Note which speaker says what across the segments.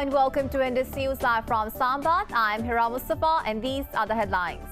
Speaker 1: and welcome to Indus News live from Islamabad. I'm Hira Mustafa and these are the headlines.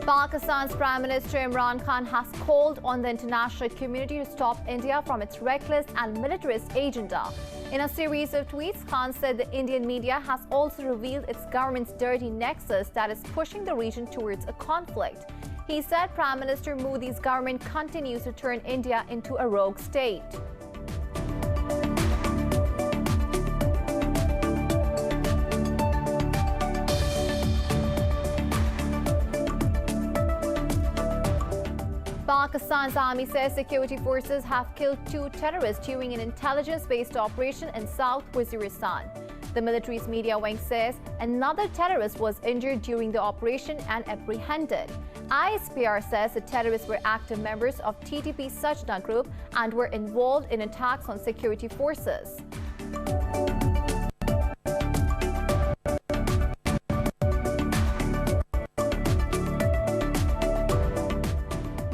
Speaker 1: Pakistan's Prime Minister Imran Khan has called on the international community to stop India from its reckless and militarist agenda. In a series of tweets, Khan said the Indian media has also revealed its government's dirty nexus that is pushing the region towards a conflict. He said Prime Minister Modi's government continues to turn India into a rogue state. Pakistan's army says security forces have killed 2 terrorists during an intelligence-based operation in South Waziristan. The military's media wing says another terrorist was injured during the operation and apprehended. ISPR says the terrorists were active members of TTP Sajna group and were involved in attacks on security forces.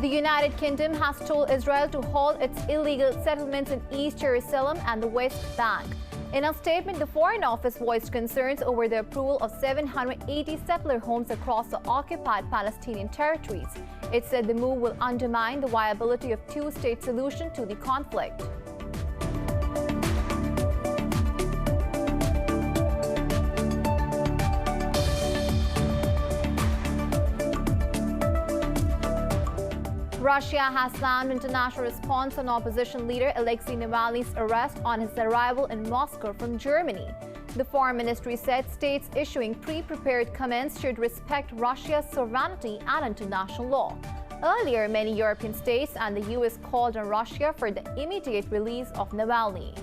Speaker 1: The United Kingdom has told Israel to halt its illegal settlements in East Jerusalem and the West Bank. In a statement, the Foreign Office voiced concerns over the approval of 780 settler homes across the occupied Palestinian territories. It said the move will undermine the viability of two-state solution to the conflict. Russia has slammed international response on opposition leader Alexei Navalny's arrest on his arrival in Moscow from Germany. The Foreign Ministry said states issuing pre-prepared comments should respect Russia's sovereignty and international law. Earlier, many European states and the US called on Russia for the immediate release of Navalny.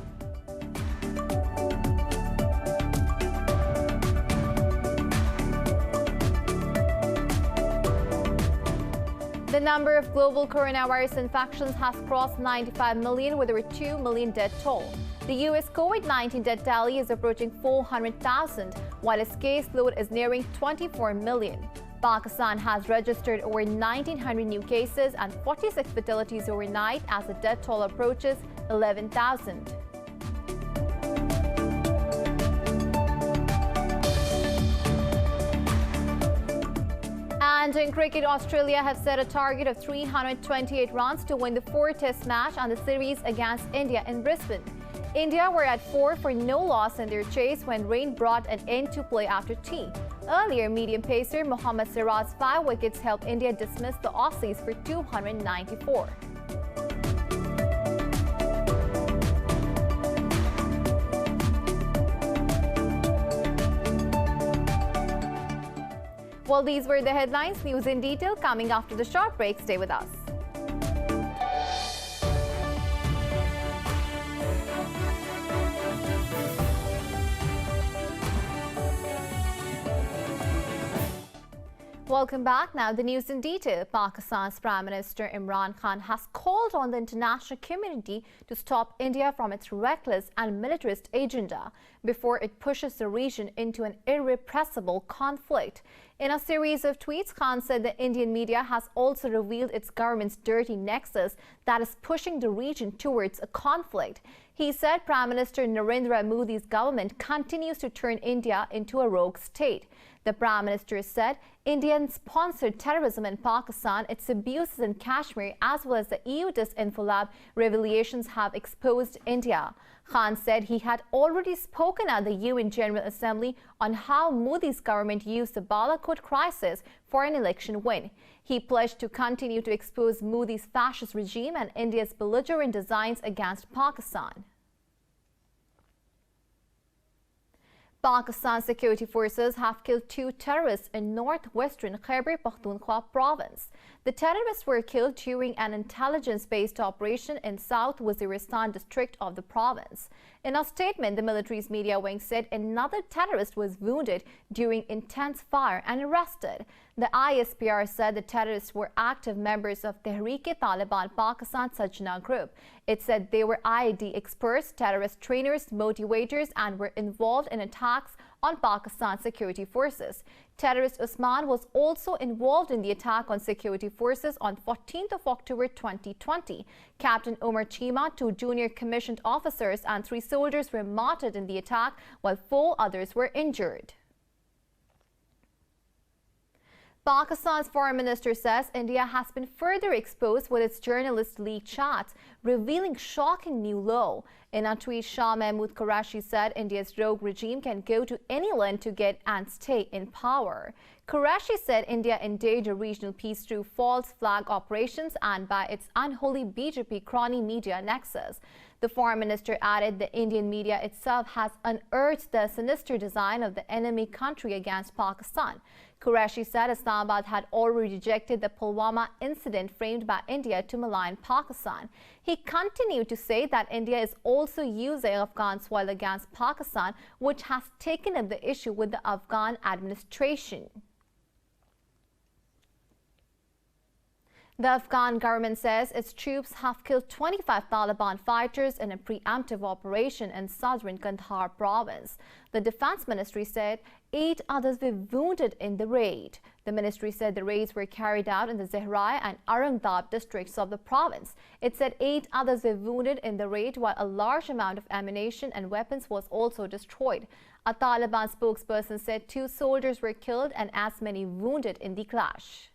Speaker 1: The number of global coronavirus infections has crossed 95 million with over 2 million dead toll. The US COVID-19 death tally is approaching 400,000, while its case load is nearing 24 million. Pakistan has registered over 1,900 new cases and 46 fatalities overnight as the death toll approaches 11,000. And in cricket, Australia have set a target of 328 runs to win the 4-test match on the series against India in Brisbane. India were at 4 for no loss in their chase when rain brought an end to play after tea. Earlier, medium pacer Mohammad Siraj's 5 wickets helped India dismiss the Aussies for 294. Well, these were the headlines. News in detail coming after the short break. Stay with us. Welcome back. Now the news in detail. Pakistan's Prime Minister Imran Khan has called on the international community to stop India from its reckless and militarist agenda before it pushes the region into an irrepressible conflict. In a series of tweets, Khan said the Indian media has also revealed its government's dirty nexus that is pushing the region towards a conflict. He said Prime Minister Narendra Modi's government continues to turn India into a rogue state. The Prime Minister said Indian-sponsored terrorism in Pakistan, its abuses in Kashmir, as well as the EU Disinfo Lab revelations have exposed India. Khan said he had already spoken at the UN General Assembly on how Modi's government used the Balakot crisis for an election win. He pledged to continue to expose Modi's fascist regime and India's belligerent designs against Pakistan. Pakistan security forces have killed 2 terrorists in northwestern Khyber Pakhtunkhwa province. The terrorists were killed during an intelligence-based operation in South Waziristan district of the province. In a statement, the military's media wing said another terrorist was wounded during intense fire and arrested. The ISPR said the terrorists were active members of Tehreek-e-Taliban Pakistan Sajna group. It said they were IED experts, terrorist trainers, motivators, and were involved in attacks on Pakistan security forces. Terrorist Usman was also involved in the attack on security forces on 14th of October 2020. Captain Omar Chima, 2 junior commissioned officers and 3 soldiers were martyred in the attack, while 4 others were injured. Pakistan's foreign minister says India has been further exposed with its journalist leaked chats, revealing shocking new law. In a tweet, Shah Mahmood Qureshi said India's rogue regime can go to any length to get and stay in power. Qureshi said India endangered regional peace through false flag operations and by its unholy BJP crony media nexus. The foreign minister added the Indian media itself has unearthed the sinister design of the enemy country against Pakistan. Qureshi said Islamabad had already rejected the Pulwama incident framed by India to malign Pakistan. He continued to say that India is also using Afghan soil against Pakistan, which has taken up the issue with the Afghan administration. The Afghan government says its troops have killed 25 Taliban fighters in a preemptive operation in southern Kandahar province. The defense ministry said 8 others were wounded in the raid. The ministry said the raids were carried out in the Zehrai and Aurangabad districts of the province. It said 8 others were wounded in the raid, while a large amount of ammunition and weapons was also destroyed. A Taliban spokesperson said 2 soldiers were killed and as many wounded in the clash.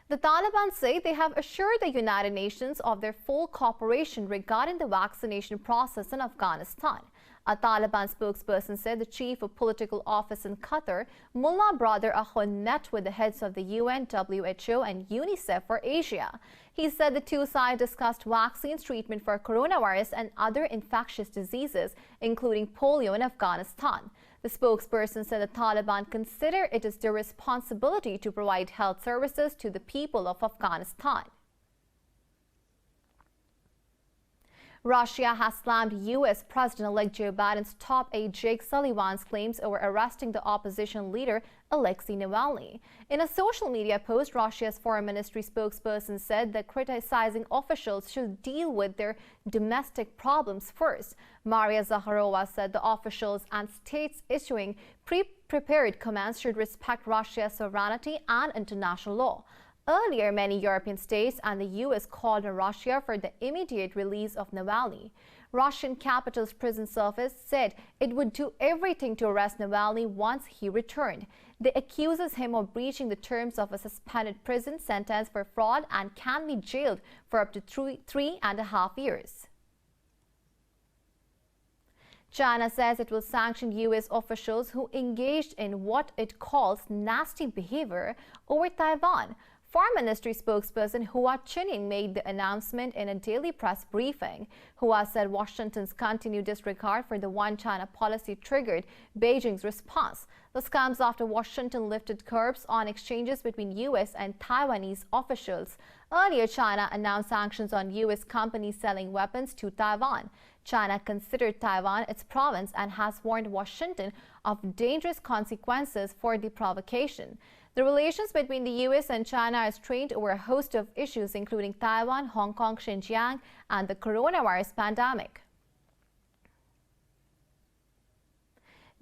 Speaker 1: The Taliban say they have assured the United Nations of their full cooperation regarding the vaccination process in Afghanistan. A Taliban spokesperson said the chief of political office in Qatar, Mullah Brother Ahun, met with the heads of the UN, WHO and UNICEF for Asia. He said the 2 sides discussed vaccines, treatment for coronavirus and other infectious diseases, including polio in Afghanistan. The spokesperson said the Taliban consider it is their responsibility to provide health services to the people of Afghanistan. Russia has slammed U.S. President-elect Joe Biden's top aide Jake Sullivan's claims over arresting the opposition leader Alexei Navalny. In a social media post, Russia's foreign ministry spokesperson said that criticizing officials should deal with their domestic problems first. Maria Zakharova said the officials and states issuing pre-prepared commands should respect Russia's sovereignty and international law. Earlier, many European states and the U.S. called on Russia for the immediate release of Navalny. Russian capital's prison service said it would do everything to arrest Navalny once he returned. They accuses him of breaching the terms of a suspended prison sentence for fraud and can be jailed for up to 3.5 years. China says it will sanction U.S. officials who engaged in what it calls nasty behavior over Taiwan. Foreign Ministry spokesperson Hua Chunying made the announcement in a daily press briefing. Hua said Washington's continued disregard for the One China policy triggered Beijing's response. This comes after Washington lifted curbs on exchanges between U.S. and Taiwanese officials. Earlier, China announced sanctions on U.S. companies selling weapons to Taiwan. China considered Taiwan its province and has warned Washington of dangerous consequences for the provocation. The relations between the U.S. and China are strained over a host of issues, including Taiwan, Hong Kong, Xinjiang, and the coronavirus pandemic.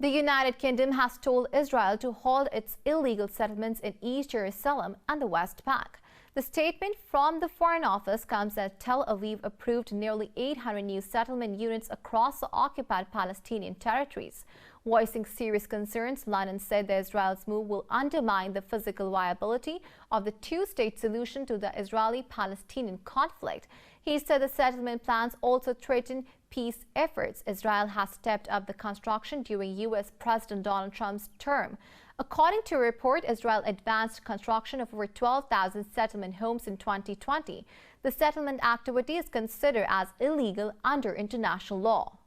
Speaker 1: The United Kingdom has told Israel to halt its illegal settlements in East Jerusalem and the West Bank. The statement from the Foreign Office comes as Tel Aviv approved nearly 800 new settlement units across the occupied Palestinian territories. Voicing serious concerns, London said that Israel's move will undermine the physical viability of the two-state solution to the Israeli-Palestinian conflict. He said the settlement plans also threaten peace efforts. Israel has stepped up the construction during U.S. President Donald Trump's term. According to a report, Israel advanced construction of over 12,000 settlement homes in 2020. The settlement activity is considered as illegal under international law.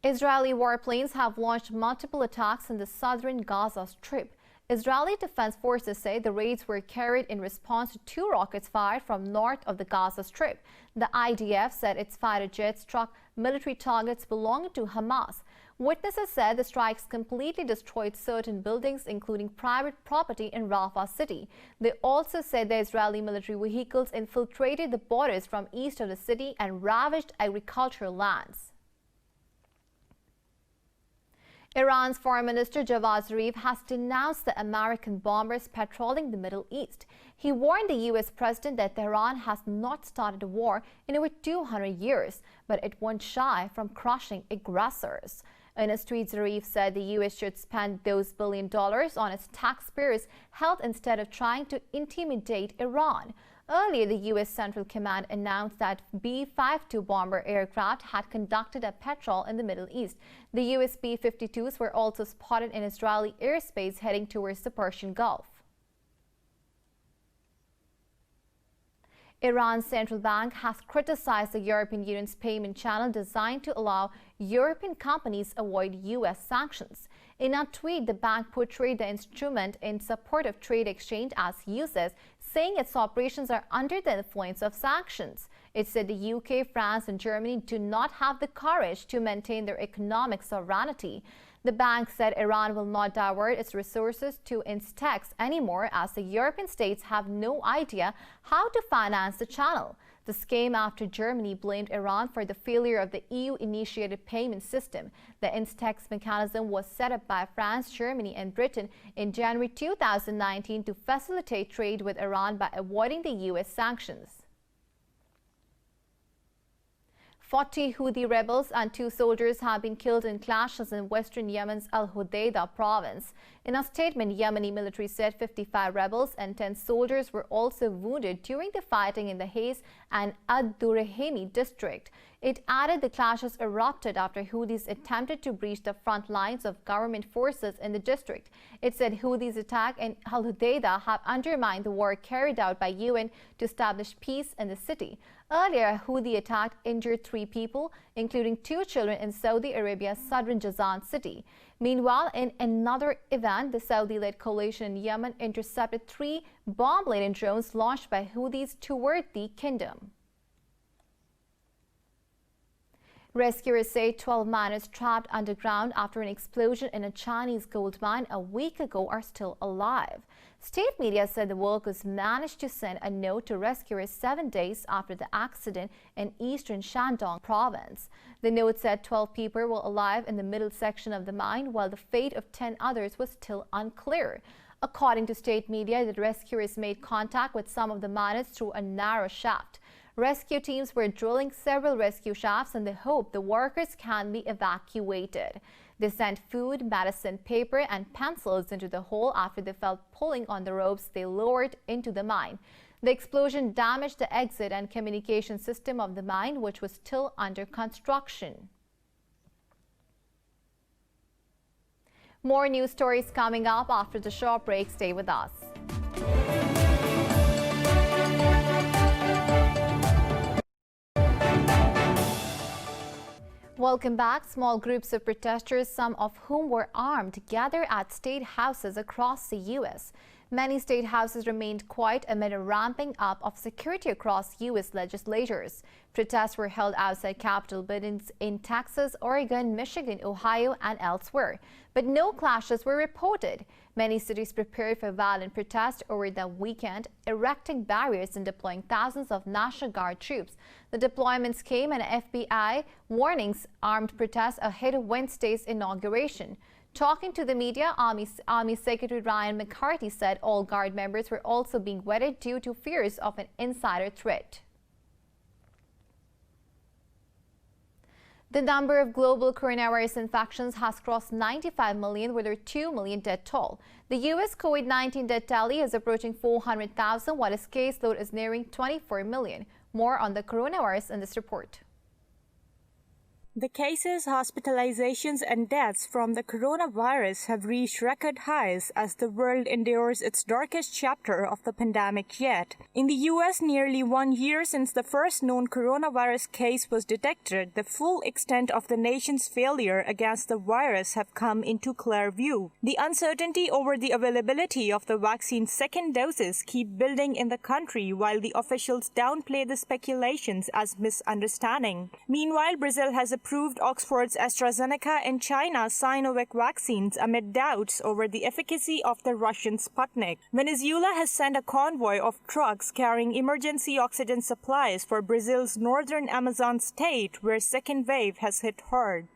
Speaker 1: Israeli warplanes have launched multiple attacks in the southern Gaza Strip. Israeli Defense Forces say the raids were carried in response to 2 rockets fired from north of the Gaza Strip. The IDF said its fighter jets struck military targets belonging to Hamas. Witnesses said the strikes completely destroyed certain buildings, including private property in Rafah city. They also said the Israeli military vehicles infiltrated the borders from east of the city and ravaged agricultural lands. Iran's Foreign Minister Javad Zarif has denounced the American bombers patrolling the Middle East. He warned the U.S. president that Tehran has not started a war in over 200 years, but it won't shy from crushing aggressors. In a tweet, Zarif said the U.S. should spend those $1 billion on its taxpayers' health instead of trying to intimidate Iran. Earlier, the U.S. Central Command announced that B-52 bomber aircraft had conducted a patrol in the Middle East. The U.S. B-52s were also spotted in Israeli airspace heading towards the Persian Gulf. Iran's central bank has criticized the European Union's payment channel designed to allow European companies avoid U.S. sanctions. In a tweet, the bank portrayed the instrument in support of trade exchange as useless, saying its operations are under the influence of sanctions. It said the UK, France, and Germany do not have the courage to maintain their economic sovereignty. The bank said Iran will not divert its resources to Instex anymore, as the European states have no idea how to finance the channel. This came after Germany blamed Iran for the failure of the EU-initiated payment system. The Instex mechanism was set up by France, Germany, and Britain in January 2019 to facilitate trade with Iran by avoiding the U.S. sanctions. 40 Houthi rebels and 2 soldiers have been killed in clashes in western Yemen's al-Hudaydah province. In a statement, Yemeni military said 55 rebels and 10 soldiers were also wounded during the fighting in the Hayes and Ad-Durahimi district. It added the clashes erupted after Houthis attempted to breach the front lines of government forces in the district. It said Houthis' attack in al-Hudaydah have undermined the work carried out by UN to establish peace in the city. Earlier, a Houthi attack injured 3 people, including 2 children in Saudi Arabia's southern Jaein city. Meanwhile, in another event, the Saudi-led coalition in Yemen intercepted 3 bomb-laden drones launched by Houthis toward the kingdom. Rescuers say 12 miners trapped underground after an explosion in a Chinese gold mine a week ago are still alive. State media said the workers managed to send a note to rescuers 7 days after the accident in eastern Shandong province. The note said 12 people were alive in the middle section of the mine, while the fate of 10 others was still unclear. According to state media, the rescuers made contact with some of the miners through a narrow shaft. Rescue teams were drilling several rescue shafts in the hope the workers can be evacuated. They sent food, medicine, paper, and pencils into the hole after they felt pulling on the ropes they lowered into the mine. The explosion damaged the exit and communication system of the mine, which was still under construction. More news stories coming up after the short break. Stay with us. Welcome back. Small groups of protesters, some of whom were armed, gathered at state houses across the U.S. Many state houses remained quiet amid a ramping up of security across U.S. legislatures. Protests were held outside Capitol buildings in Texas, Oregon, Michigan, Ohio, and elsewhere. But no clashes were reported. Many cities prepared for violent protests over the weekend, erecting barriers and deploying thousands of National Guard troops. The deployments came and FBI warnings armed protests ahead of Wednesday's inauguration. Talking to the media, Army Secretary Ryan McCarthy said all Guard members were also being vetted due to fears of an insider threat. The number of global coronavirus infections has crossed 95 million, with over 2 million dead toll. The U.S. COVID-19 death tally is approaching 400,000, while its caseload is nearing 24 million. More on the coronavirus in this report.
Speaker 2: The cases, hospitalizations, and deaths from the coronavirus have reached record highs as the world endures its darkest chapter of the pandemic yet. In the U.S., nearly 1 year since the first known coronavirus case was detected, the full extent of the nation's failure against the virus have come into clear view. The uncertainty over the availability of the vaccine's second doses keep building in the country, while the officials downplay the speculations as misunderstanding. Meanwhile, Brazil has approved approved Oxford's AstraZeneca and China's Sinovac vaccines amid doubts over the efficacy of the Russian Sputnik. Venezuela has sent a convoy of trucks carrying emergency oxygen supplies for Brazil's northern Amazon state, where second wave has hit hard.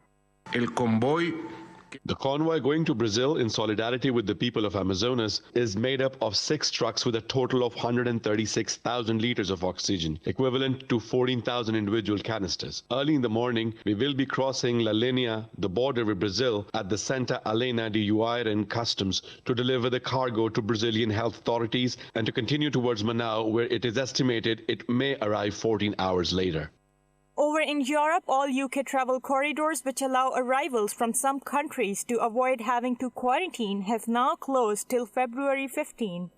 Speaker 3: The convoy going to Brazil in solidarity with the people of Amazonas is made up of 6 trucks with a total of 136,000 liters of oxygen, equivalent to 14,000 individual canisters. Early in the morning, we will be crossing La Linea, the border with Brazil, at the Santa Helena de Jaein customs to deliver the cargo to Brazilian health authorities and to continue towards Manaus, where it is estimated it may arrive 14 hours later.
Speaker 2: Over in Europe, all UK travel corridors which allow arrivals from some countries to avoid having to quarantine have now closed till February 15.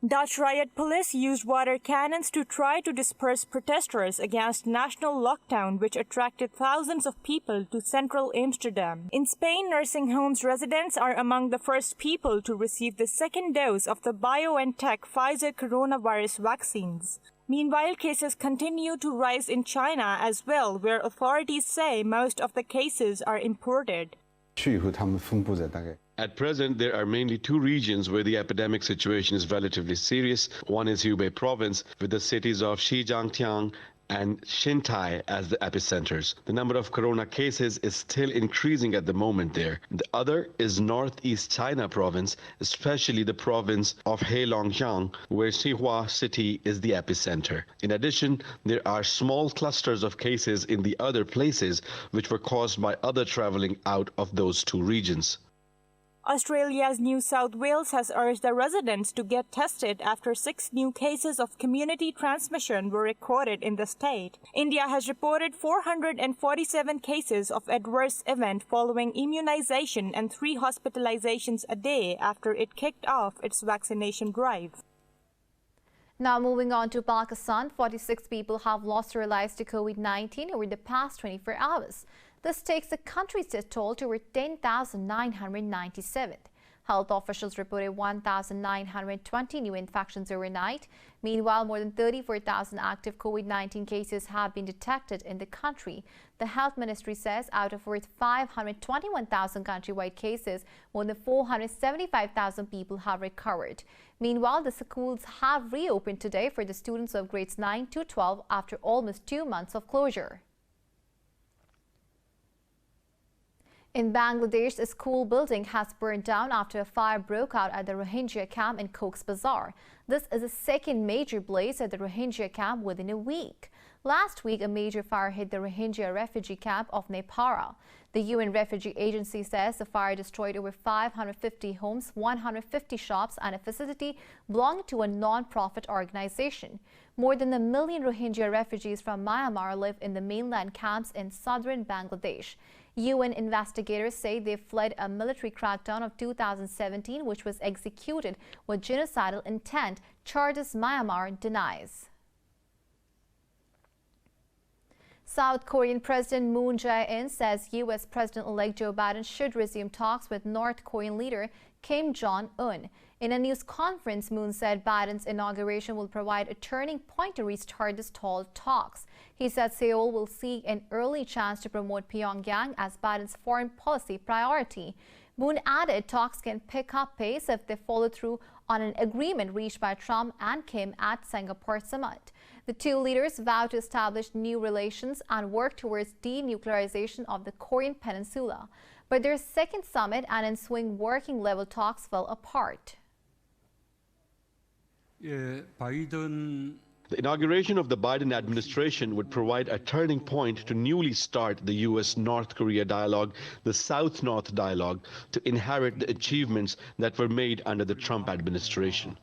Speaker 2: Dutch riot police used water cannons to try to disperse protesters against national lockdown, which attracted thousands of people to central Amsterdam. In Spain, nursing homes residents are among the first people to receive the second dose of the BioNTech Pfizer coronavirus vaccines. Meanwhile, cases continue to rise in China as well, where authorities say most of the cases are imported.
Speaker 3: At present, there are mainly 2 regions where the epidemic situation is relatively serious. One is Hubei province, with the cities of Xizangtiang and Xintai as the epicenters. The number of corona cases is still increasing at the moment there. The other is Northeast China province, especially the province of Heilongjiang, where Xinhua city is the epicenter. In addition, there are small clusters of cases in the other places which were caused by other traveling out of those 2 regions.
Speaker 2: Australia's New South Wales has urged the residents to get tested after 6 new cases of community transmission were recorded in the state. India has reported 447 cases of adverse event following immunization and 3 hospitalizations a day after it kicked off its vaccination drive.
Speaker 1: Now moving on to Pakistan, 46 people have lost their lives to COVID-19 over the past 24 hours. This takes the country's death toll to over 10,997. Health officials reported 1,920 new infections overnight. Meanwhile, more than 34,000 active COVID-19 cases have been detected in the country. The health ministry says out of over 521,000 countrywide cases, more than 475,000 people have recovered. Meanwhile, the schools have reopened today for the students of grades 9 to 12 after almost 2 months of closure. In Bangladesh, a school building has burned down after a fire broke out at the Rohingya camp in Cox's Bazar. This is the second major blaze at the Rohingya camp within a week. Last week, a major fire hit the Rohingya refugee camp of Nepara. The UN Refugee Agency says the fire destroyed over 550 homes, 150 shops and a facility belonging to a non-profit organization. More than 1 million Rohingya refugees from Myanmar live in the mainland camps in southern Bangladesh. UN investigators say they fled a military crackdown of 2017, which was executed with genocidal intent, charges Myanmar denies. South Korean President Moon Jae-in says U.S. President-elect Joe Biden should resume talks with North Korean leader Kim Jong-un. In a news conference, Moon said Biden's inauguration will provide a turning point to restart the stalled talks. He said Seoul will seek an early chance to promote Pyongyang as Biden's foreign policy priority. Moon added talks can pick up pace if they follow through on an agreement reached by Trump and Kim at Singapore summit. The 2 leaders vow to establish new relations and work towards denuclearization of the Korean Peninsula. But their second summit and ensuing working-level talks fell apart.
Speaker 3: The inauguration of the Biden administration would provide a turning point to newly start the U.S.-North Korea dialogue, the South-North dialogue, to inherit the achievements that were made under the Trump administration.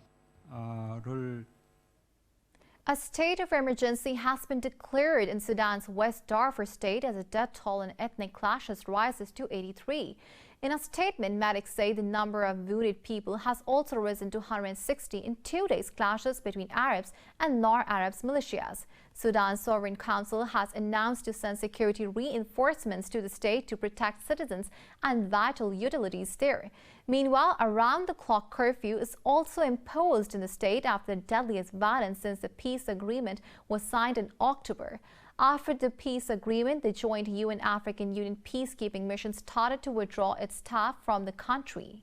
Speaker 1: A state of emergency has been declared in Sudan's West Darfur state as the death toll in ethnic clashes rises to 83. In a statement, medics say the number of wounded people has also risen to 160 in 2 days' clashes between Arabs and non-Arabs militias. Sudan's Sovereign Council has announced to send security reinforcements to the state to protect citizens and vital utilities there. Meanwhile, a round-the-clock curfew is also imposed in the state after the deadliest violence since the peace agreement was signed in October. After the peace agreement, the joint UN-African Union peacekeeping mission started to withdraw its staff from the country.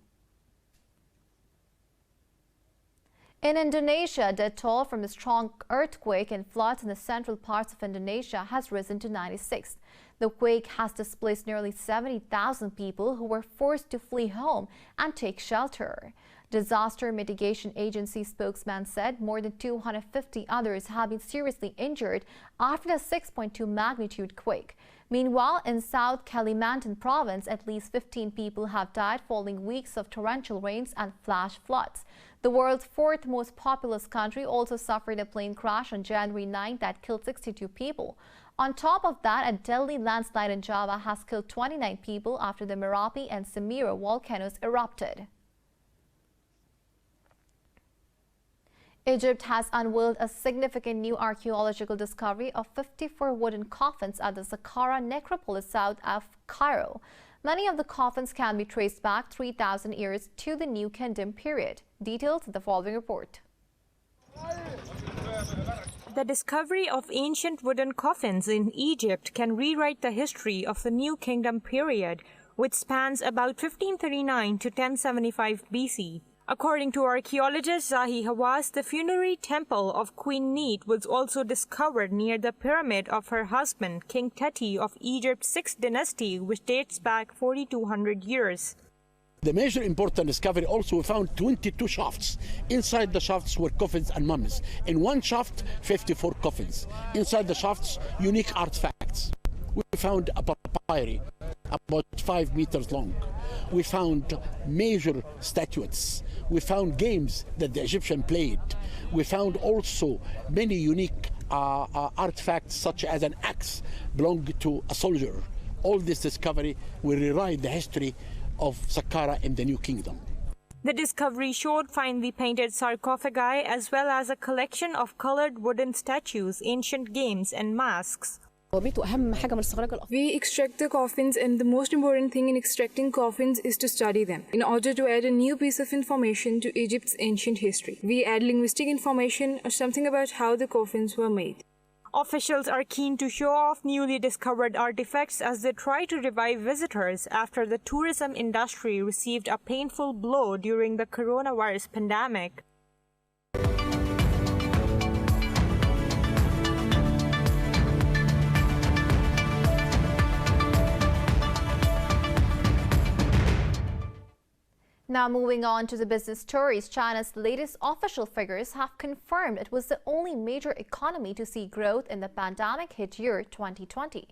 Speaker 1: In Indonesia, death toll from a strong earthquake and floods in the central parts of Indonesia has risen to 96. The quake has displaced nearly 70,000 people who were forced to flee home and take shelter. Disaster Mitigation Agency spokesman said more than 250 others have been seriously injured after the 6.2 magnitude quake. Meanwhile, in South Kalimantan province, at least 15 people have died following weeks of torrential rains and flash floods. The world's fourth most populous country also suffered a plane crash on January 9 that killed 62 people. On top of that, a deadly landslide in Java has killed 29 people after the Merapi and Semeru volcanoes erupted. Egypt has unveiled a significant new archaeological discovery of 54 wooden coffins at the Saqqara necropolis south of Cairo. Many of the coffins can be traced back 3,000 years to the New Kingdom period. Details in the following report.
Speaker 2: The discovery of ancient wooden coffins in Egypt can rewrite the history of the New Kingdom period, which spans about 1539 to 1075 BC. According to archaeologist Zahi Hawass, the funerary temple of Queen Neat was also discovered near the pyramid of her husband, King Teti of Egypt's 6th dynasty, which dates back 4,200 years.
Speaker 4: The major important discovery also, we found 22 shafts. Inside the shafts were coffins and mummies. In one shaft, 54 coffins. Inside the shafts, unique artifacts. We found a papyri about 5 meters long. We found major statuettes. We found games that the Egyptian played. We found also many unique artifacts, such as an axe belonging to a soldier. All this discovery will rewrite the history of Saqqara in the New Kingdom.
Speaker 2: The discovery showed finely painted sarcophagi as well as a collection of colored wooden statues, ancient games, and masks.
Speaker 5: We extract the coffins, and the most important thing in extracting coffins is to study them in order to add a new piece of information to Egypt's ancient history. We add linguistic information or something about how the coffins were made.
Speaker 2: Officials are keen to show off newly discovered artifacts as they try to revive visitors after the tourism industry received a painful blow during the coronavirus pandemic.
Speaker 1: Now moving on to the business stories, China's latest official figures have confirmed it was the only major economy to see growth in the pandemic-hit year 2020.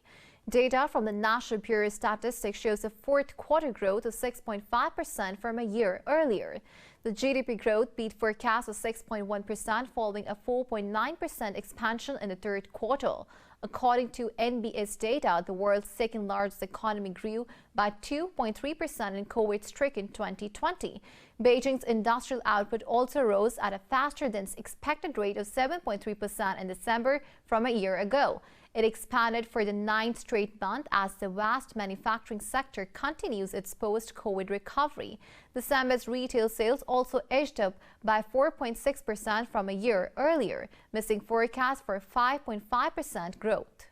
Speaker 1: Data from the National Bureau of Statistics shows a fourth quarter growth of 6.5% from a year earlier. The GDP growth beat forecasts of 6.1% following a 4.9% expansion in the third quarter. According to NBS data, the world's second largest economy grew by 2.3% in COVID-stricken 2020. Beijing's industrial output also rose at a faster than expected rate of 7.3% in December from a year ago. It expanded for the 9th straight month as the vast manufacturing sector continues its post-COVID recovery. December's retail sales also edged up by 4.6% from a year earlier, missing forecasts for 5.5% growth.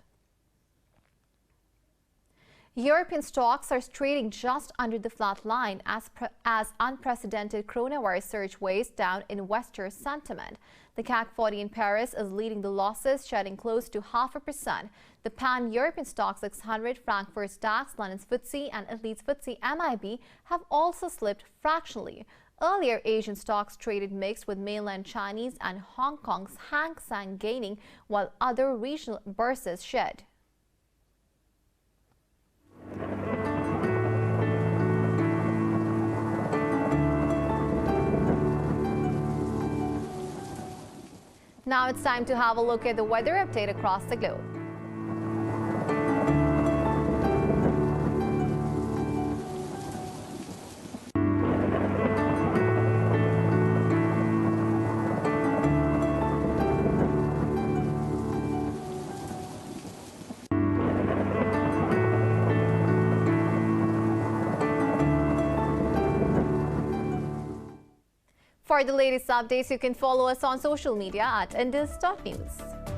Speaker 1: European stocks are trading just under the flat line as unprecedented coronavirus surge weighs down investor sentiment. The CAC 40 in Paris is leading the losses, shedding close to 0.5%. The Pan-European Stock 600, Frankfurt's DAX, London's FTSE and Italy's FTSE MIB have also slipped fractionally. Earlier, Asian stocks traded mixed with mainland Chinese and Hong Kong's Hang Seng gaining while other regional bourses shed. Now it's time to have a look at the weather update across the globe. For the latest updates, you can follow us on social media at Indus.News.